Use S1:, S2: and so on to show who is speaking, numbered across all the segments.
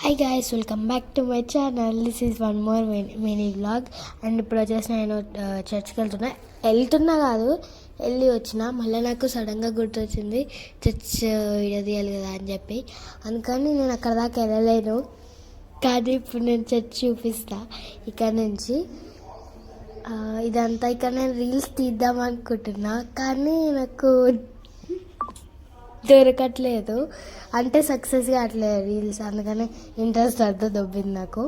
S1: Hi guys, welcome back to my channel. This is one more mini vlog. And ఇప్పుడు వచ్చేసి నేను చర్చ్కి వెళ్తున్నా కాదు, వెళ్ళి వచ్చిన. మళ్ళీ నాకు సడన్గా గుర్తొచ్చింది చర్చ్ వీడియో తీయాలి కదా అని చెప్పి. అందుకని నేను అక్కడ దాకా వెళ్ళలేను, కానీ ఇప్పుడు నేను చర్చ్ చూపిస్తా. ఇక్కడ నుంచి ఇదంతా ఇక్కడ నేను రీల్స్ తీద్దాం అనుకుంటున్నా, కానీ నాకు దొరకట్లేదు, అంటే సక్సెస్ కావట్లేదు రీల్స్. అందుకని ఇంట్రెస్ట్ అంతా దొబ్బింది నాకు.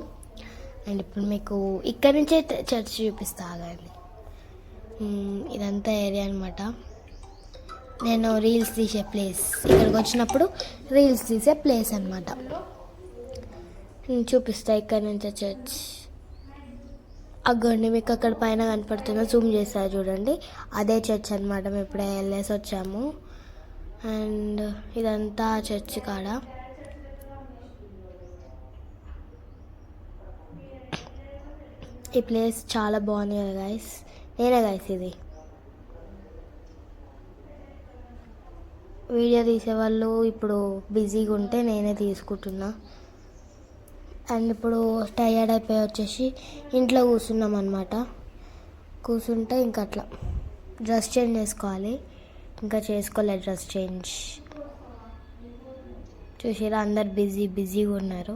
S1: అండ్ ఇప్పుడు మీకు ఇక్కడ నుంచే చర్చ్ చూపిస్తా ఆగండి. ఇదంతా ఏరియా అనమాట, నేను రీల్స్ తీసే ప్లేస్. ఇక్కడికి వచ్చినప్పుడు రీల్స్ తీసే ప్లేస్ అనమాట. చూపిస్తా ఇక్కడ నుంచే చర్చ్. అగ్గండి మీకు అక్కడ పైన కనపడుతుందో జూమ్ చేస్తారు చూడండి, అదే చర్చ్ అనమాట. మేము ఇప్పుడే వెళ్ళేసి వచ్చాము. అండ్ ఇదంతా చర్చ్ కాడ. ఈ ప్లేస్ చాలా బాగుంది కదా గైస్. నేనే గైస్ ఇది వీడియో తీసేవాళ్ళు ఇప్పుడు బిజీగా ఉంటే నేనే తీసుకుంటున్నా. అండ్ ఇప్పుడు టయర్డ్ అయిపోయి వచ్చేసి ఇంట్లో కూర్చున్నాం అనమాట. కూర్చుంటే ఇంకా అట్లా డ్రెస్ చేంజ్ చేసుకోవాలి, ఇంకా చేసుకోలేదు డ్రెస్ చేంజ్. చూసారా అందరు బిజీగా ఉన్నారు.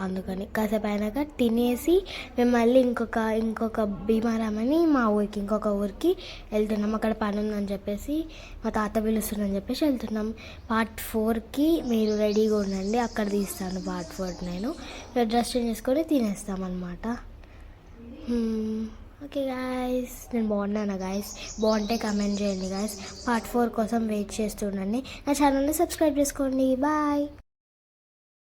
S1: అందుకని కాసేపు అయినాక తినేసి మేము మళ్ళీ ఇంకొక భీమారామని మా ఊరికి, ఇంకొక ఊరికి వెళ్తున్నాం. అక్కడ పని ఉందని చెప్పేసి మా తాత పిలుస్తుందని చెప్పేసి వెళ్తున్నాం. పార్ట్ 4కి మీరు రెడీగా ఉండండి, అక్కడ తీస్తాను పార్ట్ 4. నేను డ్రెస్ చేంజ్ చేసుకొని తినేస్తామన్నమాట. ఓకే గాయస్, నేను బాగున్నాను గాయస్. బాగుంటే కమెంట్ చేయండి గాయస్. పార్ట్ 4 కోసం వెయిట్ చేస్తుండండి. నా ఛానల్ని సబ్స్క్రైబ్ చేసుకోండి. బాయ్.